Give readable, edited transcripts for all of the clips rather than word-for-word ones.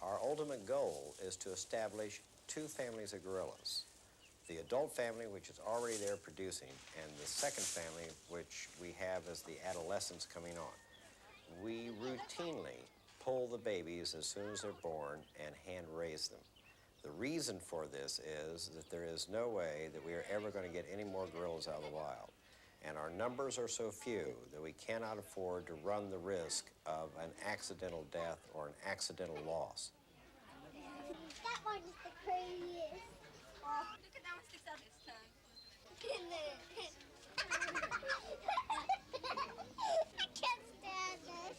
Our ultimate goal is to establish two families of gorillas. The adult family, which is already there producing, and the second family, which we have as the adolescents coming on. We routinely pull the babies as soon as they're born and hand raise them. The reason for this is that there is no way that we are ever going to get any more gorillas out of the wild. And our numbers are so few that we cannot afford to run the risk of an accidental death or an accidental loss. That one is the craziest. Oh. Look at that one sticks out its tongue. I can't stand this.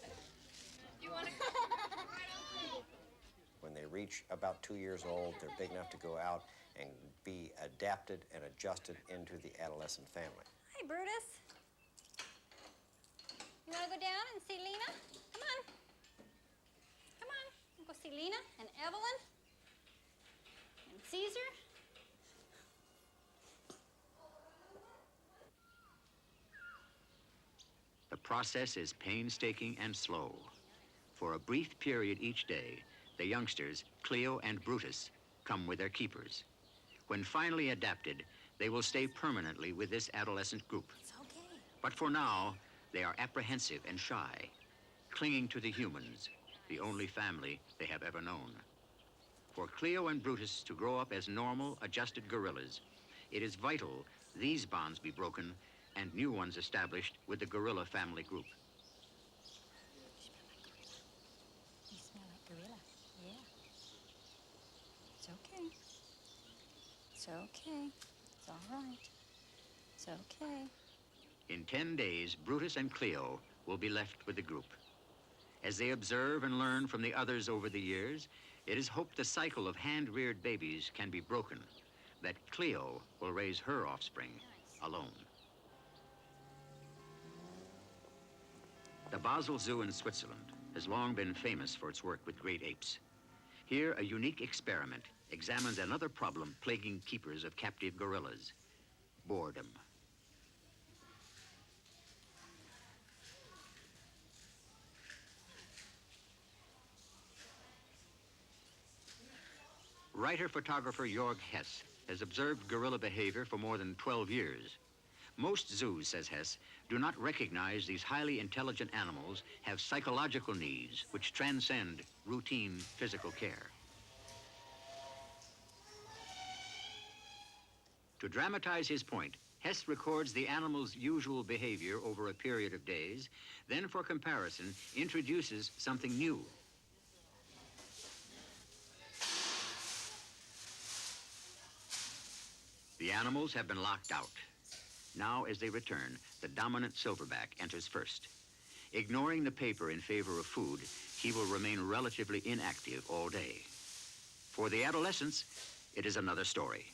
You want to come right on? When they reach about 2 years old, they're big enough to go out and be adapted and adjusted into the adolescent family. Hi, Brutus. You want to go down and see Lena? Come on. Come on. We'll go see Lena and Evelyn and Caesar. The process is painstaking and slow. For a brief period each day, the youngsters, Cleo and Brutus, come with their keepers. When finally adapted, they will stay permanently with this adolescent group. It's okay. But for now, they are apprehensive and shy, clinging to the humans, the only family they have ever known. For Cleo and Brutus to grow up as normal, adjusted gorillas, it is vital these bonds be broken and new ones established with the gorilla family group. You smell like gorilla. Yeah. It's okay. It's okay. It's all right. It's okay. In 10 days, Brutus and Cleo will be left with the group. As they observe and learn from the others over the years, it is hoped the cycle of hand-reared babies can be broken, that Cleo will raise her offspring alone. The Basel Zoo in Switzerland has long been famous for its work with great apes. Here, a unique experiment examines another problem plaguing keepers of captive gorillas: boredom. Writer-photographer Jörg Hess has observed gorilla behavior for more than 12 years. Most zoos, says Hess, do not recognize these highly intelligent animals have psychological needs which transcend routine physical care. To dramatize his point, Hess records the animal's usual behavior over a period of days, then for comparison introduces something new. The animals have been locked out. Now, as they return, the dominant silverback enters first. Ignoring the paper in favor of food, he will remain relatively inactive all day. For the adolescents, it is another story.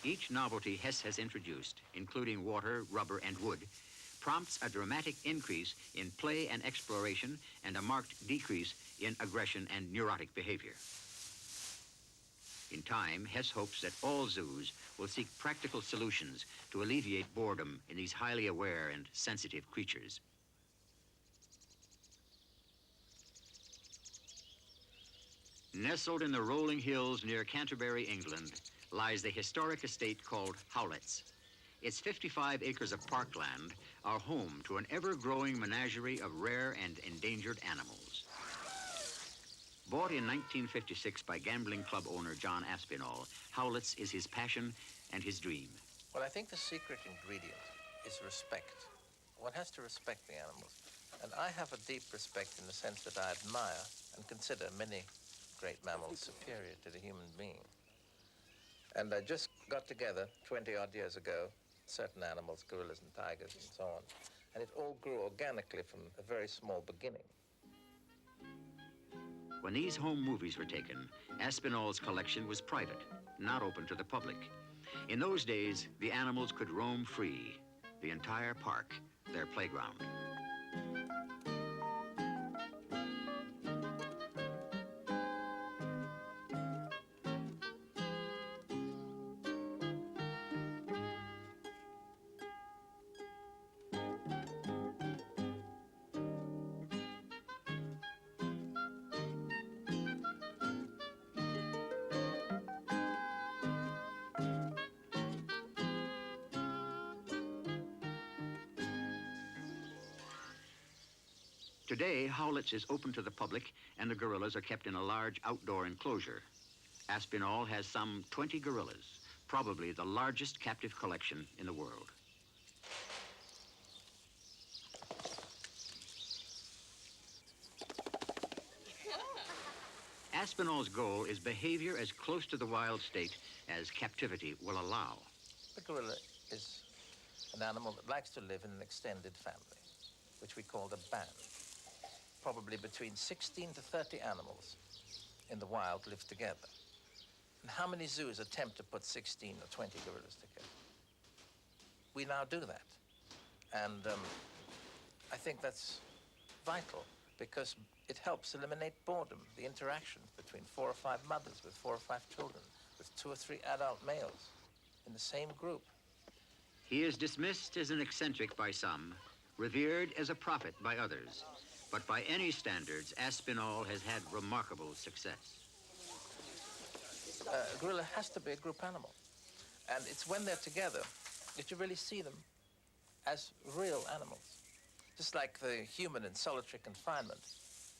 Each novelty Hess has introduced, including water, rubber, and wood, prompts a dramatic increase in play and exploration and a marked decrease in aggression and neurotic behavior. In time, Hess hopes that all zoos will seek practical solutions to alleviate boredom in these highly aware and sensitive creatures. Nestled in the rolling hills near Canterbury, England, lies the historic estate called Howlett's. Its 55 acres of parkland are home to an ever-growing menagerie of rare and endangered animals. Bought in 1956 by gambling club owner John Aspinall, Howlett's is his passion and his dream. Well, I think the secret ingredient is respect. One has to respect the animals. And I have a deep respect in the sense that I admire and consider many great mammals superior to the human being. And I just got together 20-odd years ago, certain animals, gorillas and tigers and so on, and it all grew organically from a very small beginning. When these home movies were taken, Aspinall's collection was private, not open to the public. In those days, the animals could roam free, the entire park, their playground. Today, Howlett's is open to the public, and the gorillas are kept in a large outdoor enclosure. Aspinall has some 20 gorillas, probably the largest captive collection in the world. Aspinall's goal is behavior as close to the wild state as captivity will allow. The gorilla is an animal that likes to live in an extended family, which we call the band. Probably between 16 to 30 animals in the wild live together. And how many zoos attempt to put 16 or 20 gorillas together? We now do that. And I think that's vital because it helps eliminate boredom, the interaction between 4 or 5 mothers with 4 or 5 children, with 2 or 3 adult males in the same group. He is dismissed as an eccentric by some, revered as a prophet by others. But by any standards, Aspinall has had remarkable success. A gorilla has to be a group animal. And it's when they're together that you really see them as real animals. Just like the human in solitary confinement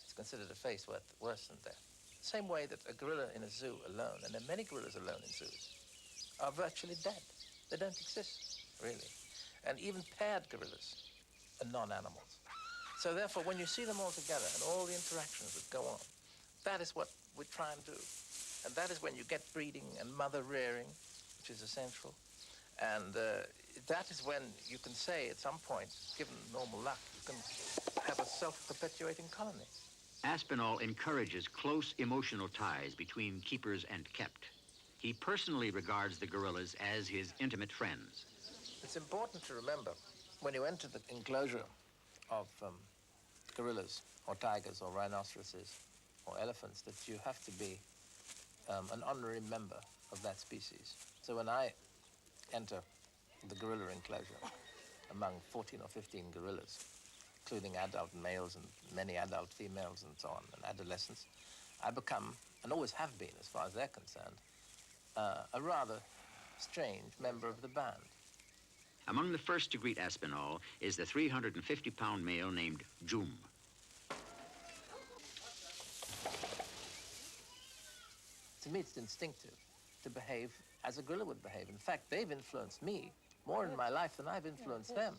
is considered a face worse than death. Same way that a gorilla in a zoo alone, and there are many gorillas alone in zoos, are virtually dead. They don't exist, really. And even paired gorillas are non-animals. So therefore, when you see them all together and all the interactions that go on, that is what we try and do. And that is when you get breeding and mother rearing, which is essential. And that is when you can say at some point, given normal luck, you can have a self-perpetuating colony. Aspinall encourages close emotional ties between keepers and kept. He personally regards the gorillas as his intimate friends. It's important to remember when you enter the enclosure of gorillas or tigers or rhinoceroses or elephants that you have to be an honorary member of that species. So when I enter the gorilla enclosure among 14 or 15 gorillas, including adult males and many adult females and so on, and adolescents, I become, and always have been as far as they're concerned, a rather strange member of the band. Among the first to greet Aspinall is the 350-pound male named Joom. To me, it's instinctive to behave as a gorilla would behave. In fact, they've influenced me more in my life than I've influenced them.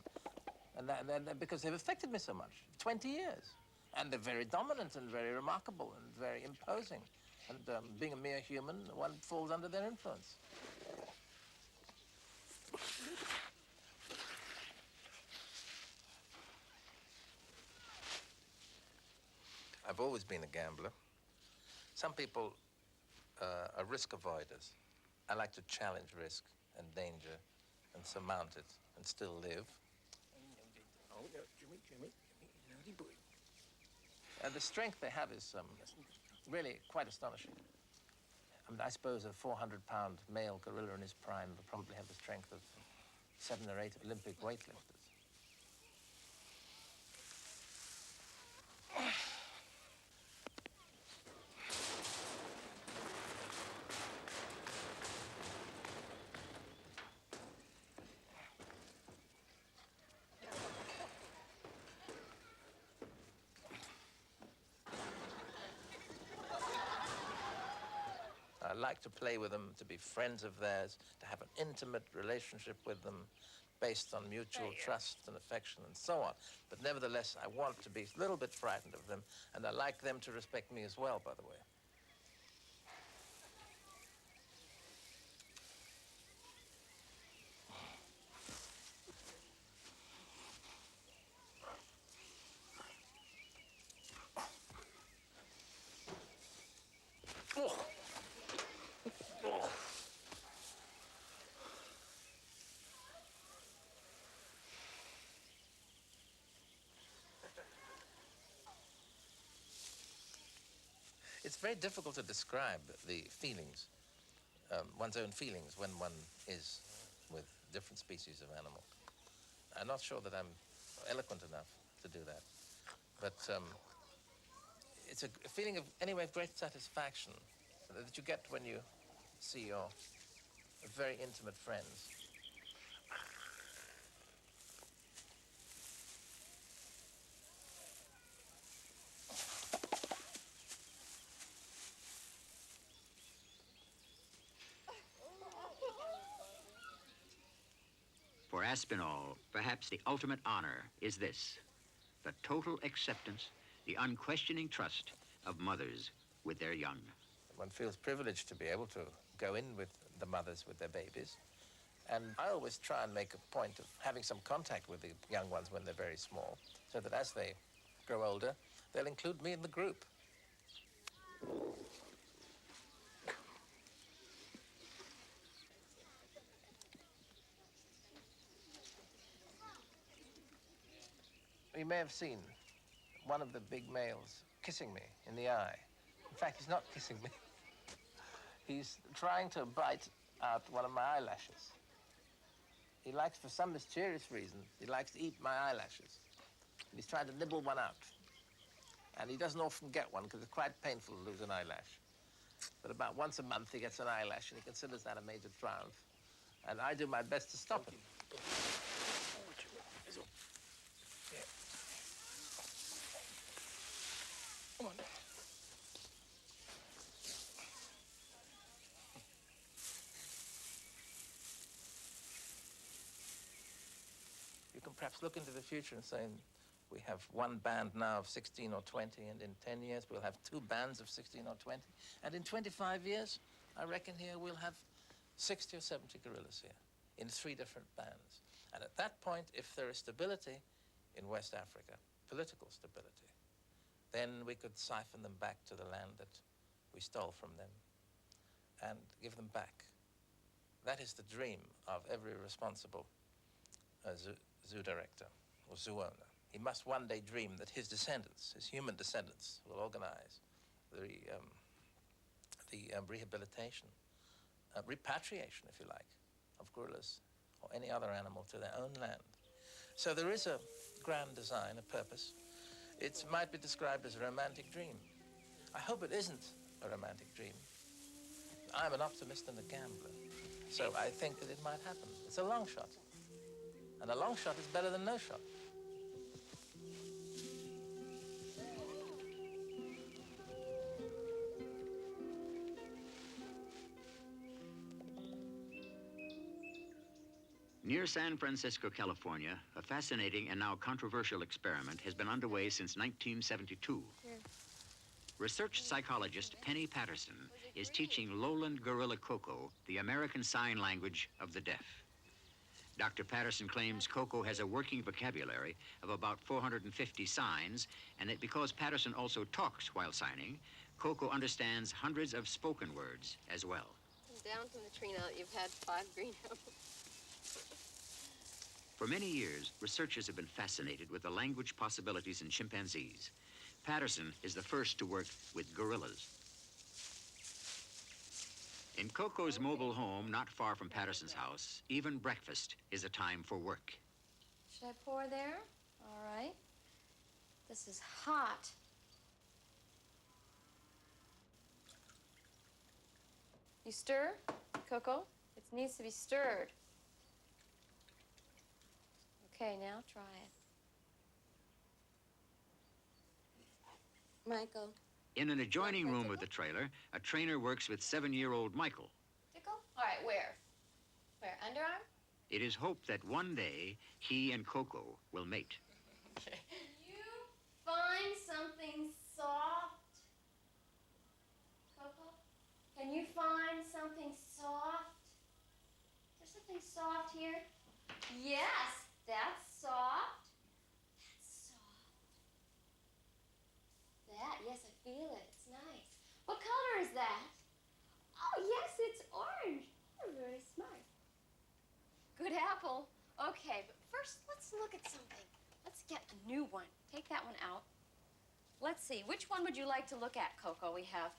And because they've affected me so much, 20 years. And they're very dominant and very remarkable and very imposing. And being a mere human, one falls under their influence. I've always been a gambler. Some people are risk avoiders. I like to challenge risk and danger and surmount it and still live. And the strength they have is really quite astonishing. I mean, I suppose a 400-pound male gorilla in his prime would probably have the strength of 7 or 8 Olympic weightlifters. I like to play with them, to be friends of theirs, to have an intimate relationship with them, based on mutual trust and affection and so on. But nevertheless, I want to be a little bit frightened of them, and I like them to respect me as well, by the way. Oh. Oh. It's very difficult to describe the feelings, one's own feelings, when one is with different species of animal. I'm not sure that I'm eloquent enough to do that, but it's a feeling of, anyway, of great satisfaction that you get when you see your very intimate friends. For Aspinall, perhaps the ultimate honor is this: the total acceptance, the unquestioning trust of mothers with their young. One feels privileged to be able to go in with the mothers with their babies. And I always try and make a point of having some contact with the young ones when they're very small, so that as they grow older, they'll include me in the group. You may have seen one of the big males kissing me in the eye. In fact, he's not kissing me. He's trying to bite out one of my eyelashes. He likes, for some mysterious reason, he likes to eat my eyelashes. He's trying to nibble one out. And he doesn't often get one because it's quite painful to lose an eyelash. But about once a month he gets an eyelash, and he considers that a major triumph. And I do my best to stop him. Come on. You can perhaps look into the future and say, we have one band now of 16 or 20, and in 10 years we'll have 2 bands of 16 or 20. And in 25 years, I reckon here we'll have 60 or 70 gorillas here in 3 different bands. And at that point, if there is stability in West Africa, political stability, then we could siphon them back to the land that we stole from them and give them back. That is the dream of every responsible zoo director or zoo owner. He must one day dream that his descendants, his human descendants, will organize the rehabilitation, repatriation, if you like, of gorillas or any other animal to their own land. So there is a grand design, a purpose. It might be described as a romantic dream. I hope it isn't a romantic dream. I'm an optimist and a gambler, so I think that it might happen. It's a long shot, and a long shot is better than no shot. Near San Francisco, California, a fascinating and now controversial experiment has been underway since 1972. Research psychologist Penny Patterson is teaching lowland gorilla Coco the American Sign Language of the deaf. Dr. Patterson claims Coco has a working vocabulary of about 450 signs, and that because Patterson also talks while signing, Coco understands hundreds of spoken words as well. Down from the tree now that you've had 5 green apples. For many years, researchers have been fascinated with the language possibilities in chimpanzees. Patterson is the first to work with gorillas. In Coco's mobile home, not far from Patterson's house, even breakfast is a time for work. Should I pour there? All right. This is hot. You stir, Coco? It needs to be stirred. Okay, now try it. Michael. In an adjoining room of the trailer, a trainer works with 7-year-old Michael. Tickle? All right, where? Where? Underarm? It is hoped that one day he and Coco will mate. You find something soft? Coco? Can you find something soft? Is there something soft here? Yes, that's soft. That's soft. That, yes, I feel it. It's nice. What color is that? Oh, yes, it's orange. You're very smart. Good apple. Okay, but first, let's look at something. Let's get a new one. Take that one out. Let's see. Which one would you like to look at, Coco? We have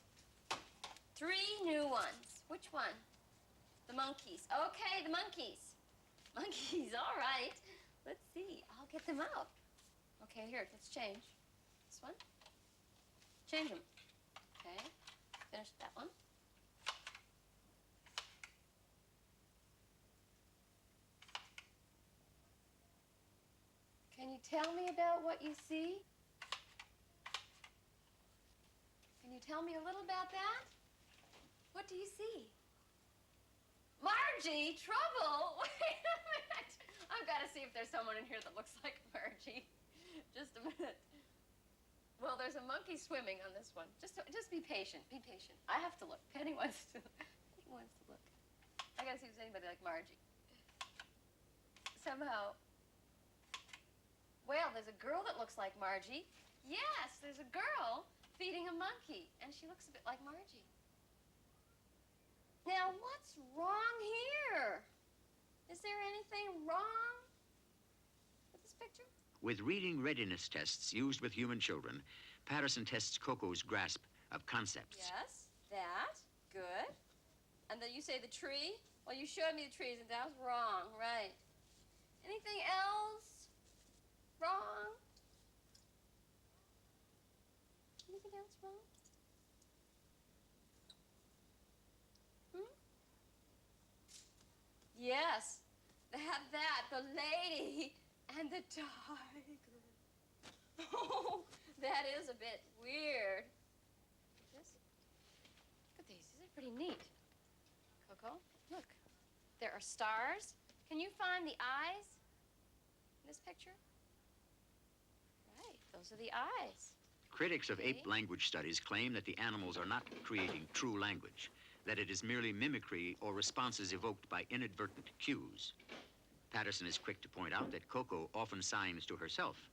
3 new ones. Which one? The monkeys. Okay, the monkeys. Monkeys, all right. Let's see. I'll get them out. Okay, here, let's change. This one. Change them. Okay, finish that one. Can you tell me about what you see? Can you tell me a little about that? What do you see? Margie, trouble! Wait a minute. I've got to see if there's someone in here that looks like Margie. Just a minute. Well, there's a monkey swimming on this one. Just be patient. Be patient. I have to look. Penny wants to look. I got to see if there's anybody like Margie. Somehow. Well, there's a girl that looks like Margie. Yes, there's a girl feeding a monkey, and she looks a bit like Margie. Now, what's wrong here? Is there anything wrong with this picture? With reading readiness tests used with human children, Patterson tests Coco's grasp of concepts. Yes, that. Good. And then you say the tree? Well, you showed me the trees, and that was wrong. Right. Anything else wrong? Anything else wrong? Yes, the lady and the tiger. Oh, that is a bit weird. This? Look at these. These are pretty neat. Coco, look. There are stars. Can you find the eyes in this picture? Right, those are the eyes. Critics of ape language studies claim that the animals are not creating true language, that it is merely mimicry or responses evoked by inadvertent cues. Patterson is quick to point out that Coco often signs to herself